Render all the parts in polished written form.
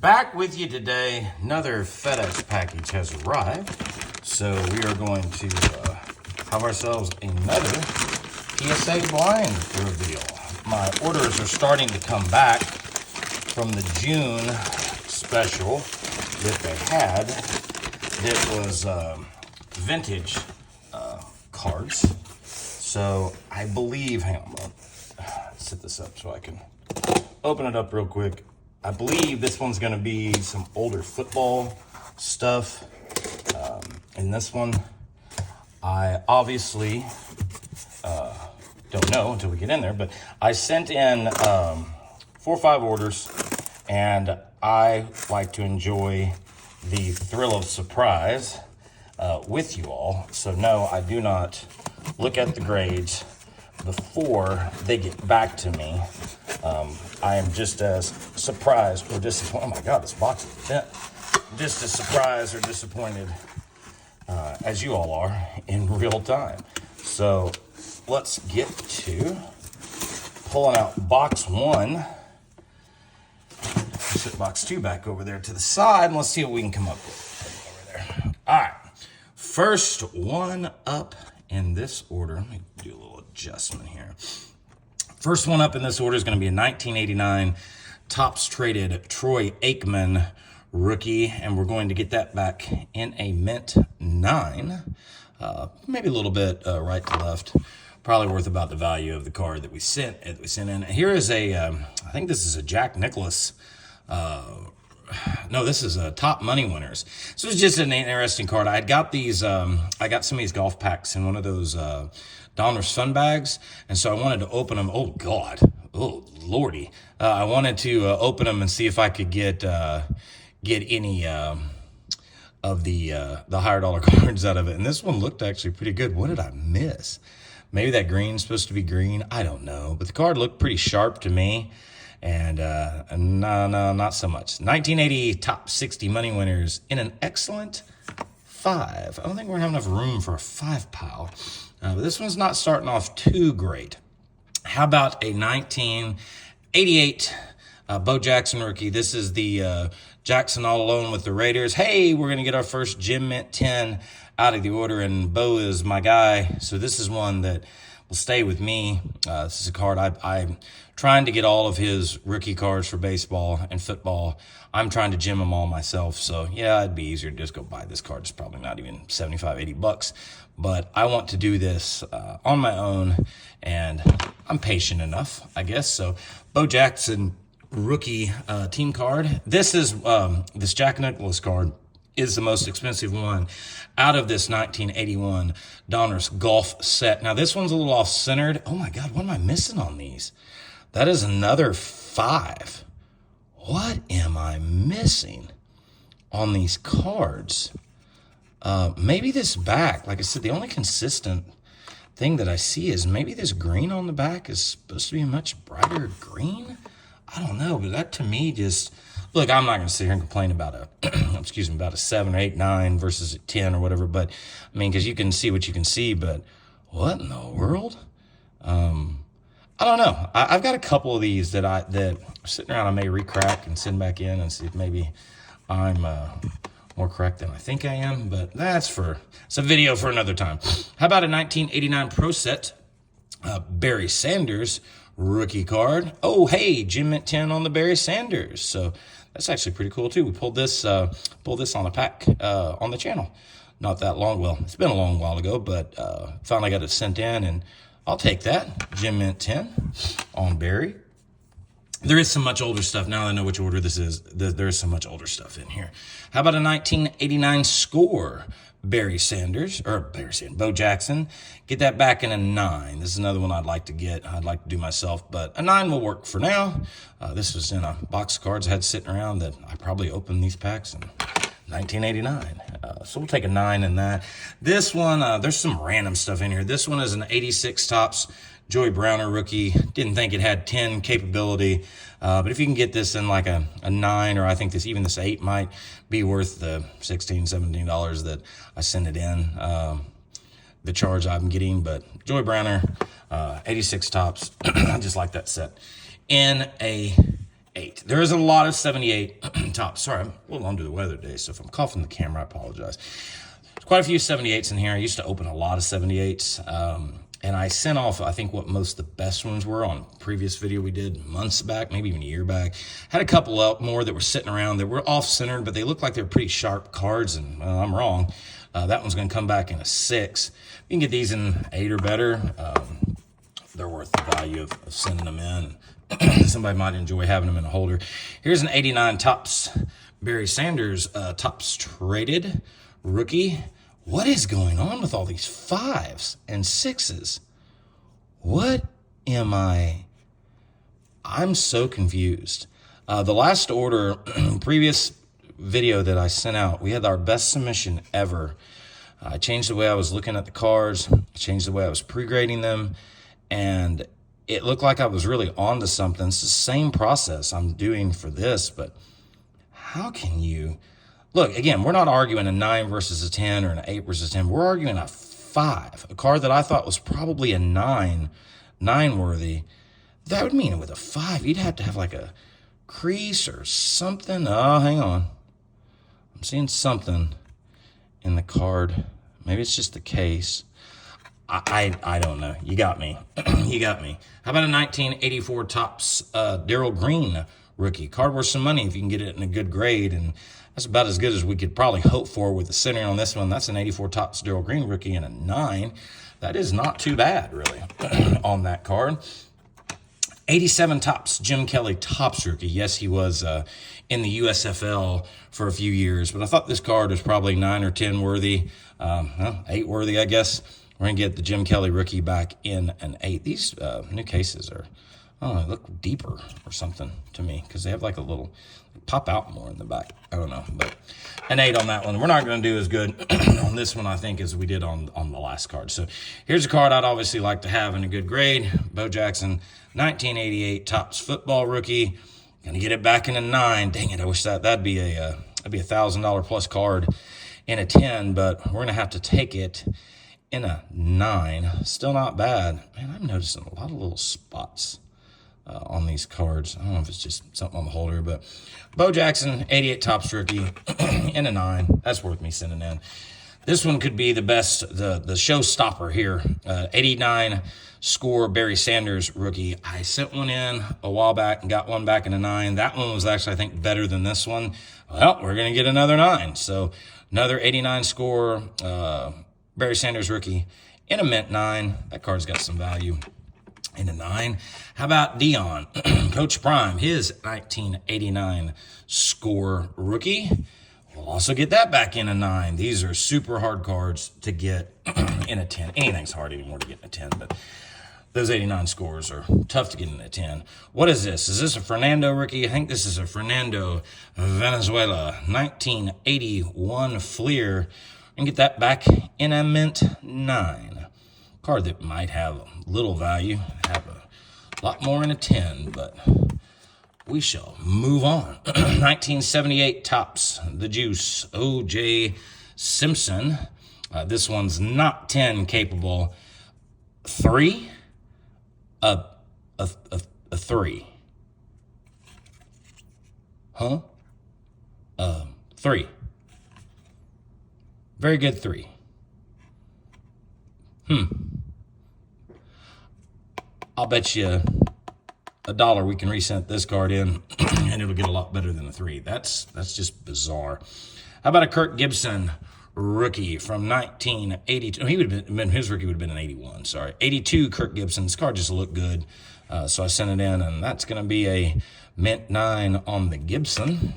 Back with you today. Another FedEx package has arrived. So we are going to have ourselves another PSA blind reveal. My orders are starting to come back from the June special that they had. That was vintage cards. So I believe, hang on, I'll set this up so I can open it up real quick. I believe this one's gonna be some older football stuff. In this one, I obviously don't know until we get in there, but I sent in 4 or 5 orders, and I like to enjoy the thrill of surprise with you all. So no, I do not look at the grades before they get back to me. I am just as surprised or disappointed. Oh my God, this box is bent. Just as surprised or disappointed as you all are in real time. So let's get to pulling out box 1. Set box 2 back over there to the side, and let's see what we can come up with over there. All right, first one up in this order. Let me do a little adjustment here. First one up in this order is going to be a 1989 Topps Traded Troy Aikman rookie, and we're going to get that back in a mint 9. Maybe a little bit right to left. Probably worth about the value of the card that we sent in. Here is a, I think this is a Jack Nicklaus. No, this is a Top Money Winners. So it's just an interesting card. I got these, I got some of these golf packs in one of those Donruss Fun bags, and so I wanted to open them. Oh God, oh lordy! I wanted to open them and see if I could get any of the higher dollar cards out of it. And this one looked actually pretty good. What did I miss? Maybe that green's supposed to be green. I don't know, but the card looked pretty sharp to me. And no, not so much. 1980 Top 60 Money Winners in an excellent 5. I don't think we're gonna have enough room for a 5 pile. But this one's not starting off too great. How about a 1988 Bo Jackson rookie? This is the Jackson all alone with the Raiders. Hey, we're going to get our first Gem Mint 10 out of the order, and Bo is my guy. So this is one that will stay with me. This is a card I'm trying to get all of his rookie cards for baseball and football. I'm trying to gem them all myself. So yeah, it'd be easier to just go buy this card. It's probably not even 75, 80 bucks. But I want to do this on my own, and I'm patient enough, I guess. So Bo Jackson rookie team card. This is this Jack Nicklaus card is the most expensive one out of this 1981 Donruss golf set. Now this one's a little off-centered. Oh my God, what am I missing on these? That is another 5. What am I missing on these cards? Maybe this back. Like I said, the only consistent thing that I see is maybe this green on the back is supposed to be a much brighter green. I don't know, but that to me just... Look, I'm not going to sit here and complain about a, excuse me, about a 7 or 8, 9 versus a 10 or whatever. But I mean, because you can see what you can see. But what in the world? I don't know. I've got a couple of these that are sitting around. I may recrack and send back in and see if maybe I'm more correct than I think I am. But it's a video for another time. How about a 1989 Pro Set Barry Sanders rookie card? Oh, hey, Gem Mint 10 on the Barry Sanders. So that's actually pretty cool too. We pulled this on a pack on the channel not that long. Well, it's been a long while ago, but finally got it sent in, and I'll take that. Gem Mint 10 on Barry. There is some much older stuff. Now that I know which order this is, there is some much older stuff in here. How about a 1989 Score Barry Sanders, Bo Jackson? Get that back in a 9. This is another one I'd like to get. I'd like to do myself, but a 9 will work for now. This was in a box of cards I had sitting around that I probably opened these packs in 1989. So we'll take a 9 in that. This one, there's some random stuff in here. This one is an 86 Topps Joey Browner rookie. Didn't think it had 10 capability. But if you can get this in like a 9, or I think even this 8 might be worth the $16, $17 that I send it in, the charge I'm getting. But Joey Browner, 86 Topps, I just like that set. In a 8. There is a lot of 78 tops. Sorry, I'm a little under the weather today, so if I'm coughing the camera, I apologize. There's quite a few 78s in here. I used to open a lot of 78s, and I sent off, I think, what most of the best ones were on a previous video we did months back, maybe even a year back. Had a couple more that were sitting around that were off-centered, but they looked like they were pretty sharp cards, and well, I'm wrong. That one's going to come back in a 6. You can get these in 8 or better. They're worth the value of sending them in. Somebody might enjoy having them in a holder. Here's an 89 Topps Barry Sanders Topps Traded rookie. What is going on with all these 5s and 6s? What am I? I'm so confused. The last order, previous video that I sent out, we had our best submission ever. I changed the way I was looking at the cards, changed the way I was pre-grading them, and it looked like I was really onto something. It's the same process I'm doing for this, but how can you? Look, again, we're not arguing a 9 versus a 10 or an 8 versus 10. We're arguing a 5, a card that I thought was probably a 9 worthy. That would mean with a 5, you'd have to have like a crease or something. Oh, hang on. I'm seeing something in the card. Maybe it's just the case. I don't know. You got me. You got me. How about a 1984 Topps Darrell Green rookie? Card worth some money if you can get it in a good grade, and that's about as good as we could probably hope for with the centering on this one. That's an 84 Topps Darrell Green rookie and a 9. That is not too bad, really, on that card. 87 Topps Jim Kelly Topps rookie. Yes, he was in the USFL for a few years, but I thought this card was probably 9 or 10 worthy. 8 worthy, I guess. We're going to get the Jim Kelly rookie back in an 8. These new cases are, they look deeper or something to me because they have like a little, pop out more in the back. I don't know, but an 8 on that one. We're not going to do as good on this one, I think, as we did on the last card. So here's a card I'd obviously like to have in a good grade. Bo Jackson, 1988 Topps football rookie. Going to get it back in a 9. Dang it, I wish that'd be a $1,000 plus card in a 10, but we're going to have to take it in a 9. Still not bad. Man, I'm noticing a lot of little spots on these cards. I don't know if it's just something on the holder, but Bo Jackson, 88 Topps rookie in a 9. That's worth me sending in. This one could be the best, the showstopper here. 89 score Barry Sanders rookie. I sent one in a while back and got one back in a 9. That one was actually, I think, better than this one. Well, we're going to get another 9. So another 89 score Barry Sanders rookie in a mint 9. That card's got some value in a 9. How about Dion, Coach Prime, his 1989 score rookie? We'll also get that back in a 9. These are super hard cards to get in a 10. Anything's hard anymore to get in a 10, but those 89 scores are tough to get in a 10. What is this? Is this a Fernando rookie? I think this is a Fernando Venezuela 1981 Fleer. And get that back in a mint 9. Card that might have little value, have a lot more in a 10, but we shall move on. 1978 Topps The Juice O.J. Simpson. This one's not 10 capable. 3? A 3. Huh? 3. Very good 3. I'll bet you $1 we can resend this card in, and it'll get a lot better than a 3. That's just bizarre. How about a Kirk Gibson rookie from 1982? He would have been, his rookie would have been an 81. Sorry, 82 Kirk Gibson. This card just looked good, so I sent it in, and that's going to be a mint 9 on the Gibson.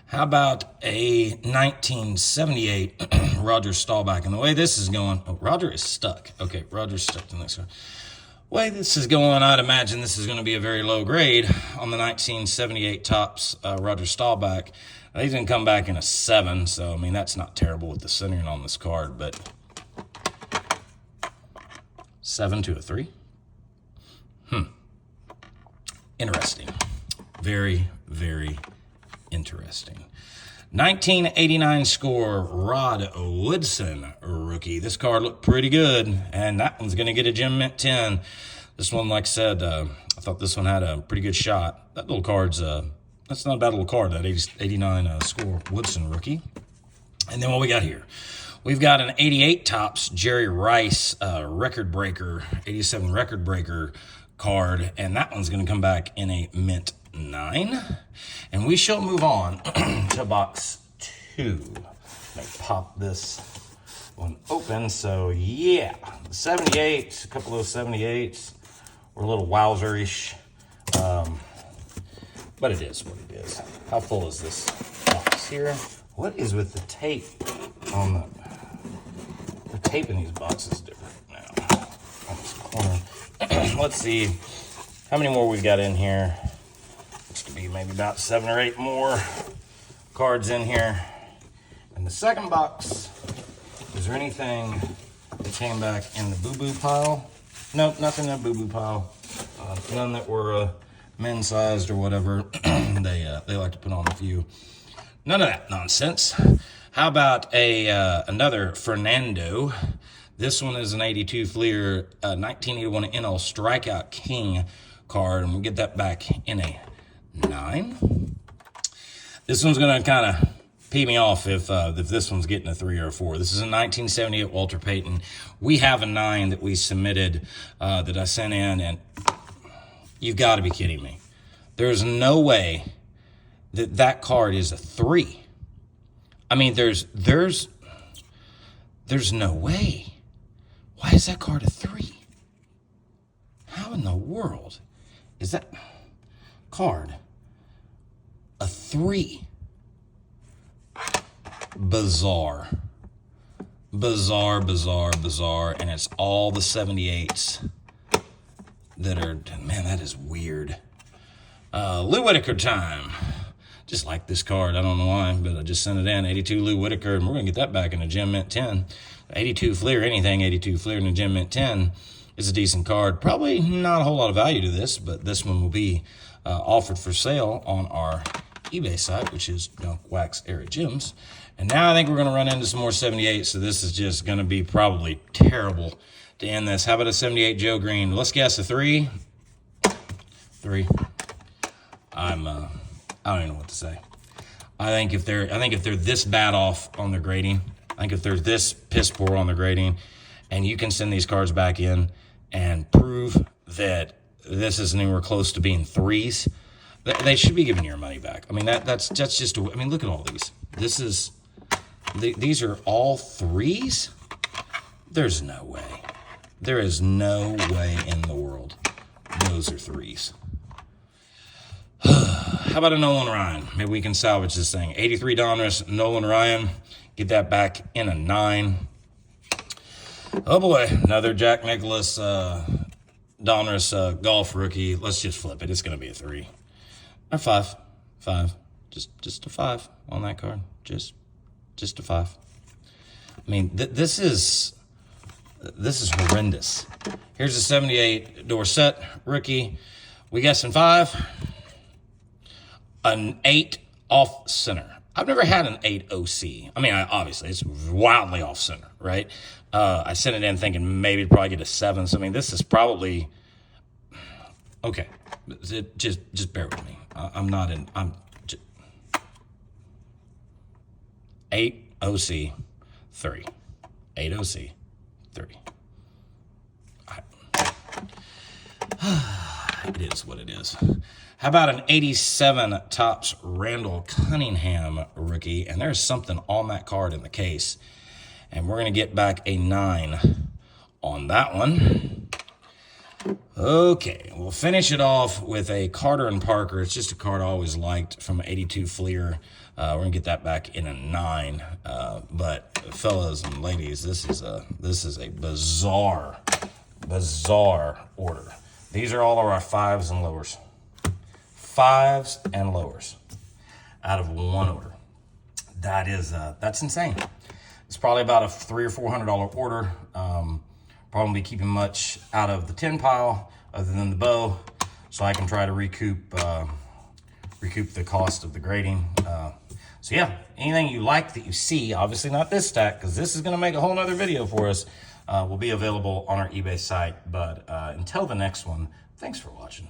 How about a 1978 Roger Staubach? And the way this is going, Roger is stuck. Okay, Roger's stuck to the next one. The way this is going, I'd imagine this is going to be a very low grade on the 1978 Topps Roger Staubach. He's going to come back in a 7, so, I mean, that's not terrible with the centering on this card, but 7 to a 3? Interesting. Very, very interesting. 1989 score Rod Woodson rookie. This card looked pretty good, and that one's going to get a Gem Mint 10. This one, like I said, I thought this one had a pretty good shot. That little card's, that's not a bad little card, that 89 score Woodson rookie. And then what we got here? We've got an 88 Topps Jerry Rice record breaker, 87 record breaker card, and that one's going to come back in a mint 9. And we shall move on to box 2. Let me pop this one open. So yeah, 78, a couple of 78s were a little wowzerish, but it is what it is. How full is this box here? What is with the tape on the tape in these boxes different now on this corner? Let's see how many more we've got in here. Looks to be maybe about 7 or 8 more cards in here. In the second box, is there anything that came back in the boo-boo pile? Nope, nothing in the boo-boo pile. None that were men-sized or whatever. They like to put on a few. None of that nonsense. How about another Fernando? This one is an 82 Fleer 1981 NL Strikeout King card, and we'll get that back in a 9. This one's going to kind of pee me off if this one's getting a 3 or a 4. This is a 1978 Walter Payton. We have a 9 that we submitted that I sent in, and you've got to be kidding me. There's no way that card is a 3. I mean, there's no way. Why is that card a 3? How in the world is that card a 3? Bizarre. Bizarre, and it's all the 78s that are, man, that is weird. Lou Whitaker time. Just like this card, I don't know why, but I just sent it in. 82 Lou Whitaker, and we're going to get that back in a Gem Mint 10. 82 Fleer, anything 82 Fleer in a Gem Mint 10 is a decent card. Probably not a whole lot of value to this, but this one will be offered for sale on our eBay site, which is Dunk Wax Era Gems. And now I think we're going to run into some more 78, so this is just going to be probably terrible to end this. How about a 78 Joe Green? Let's guess a 3. 3. I don't even know what to say. I think if they're this bad off on their grading, I think if they're this piss poor on their grading, and you can send these cards back in and prove that this isn't anywhere close to being 3s, they should be giving your money back. I mean, that's just. I mean, look at all these. These are all 3s. There's no way. There is no way in the world those are 3s. How about a Nolan Ryan? Maybe we can salvage this thing. 83 Donruss, Nolan Ryan. Get that back in a 9. Oh boy, another Jack Nicklaus Donruss golf rookie. Let's just flip it. It's going to be a 3. Or 5. 5. Just a 5 on that card. Just a 5. I mean, this is horrendous. Here's a 78 Dorsett rookie. We guessing 5. An 8 off center. I've never had an 8 OC. I mean, obviously, it's wildly off center, right? I sent it in thinking maybe it'd probably get a 7. So, I mean, this is probably... Okay. Just bear with me. I'm 8 OC, 3. 8 OC, 3. It is what it is. How about an 87 Topps Randall Cunningham rookie? And there's something on that card in the case. And we're going to get back a 9 on that one. Okay, we'll finish it off with a Carter and Parker. It's just a card I always liked from 82 Fleer. We're going to get that back in a 9. But fellas and ladies, this is a bizarre order. These are all of our 5s and lowers. 5s and lowers out of one order. That's insane. It's probably about a $300 or $400 order. Probably keeping much out of the 10 pile other than the bow, so I can try to recoup the cost of the grading. So yeah, anything you like that you see, obviously not this stack, because this is going to make a whole nother video for us. will be available on our eBay site. But until the next one, thanks for watching.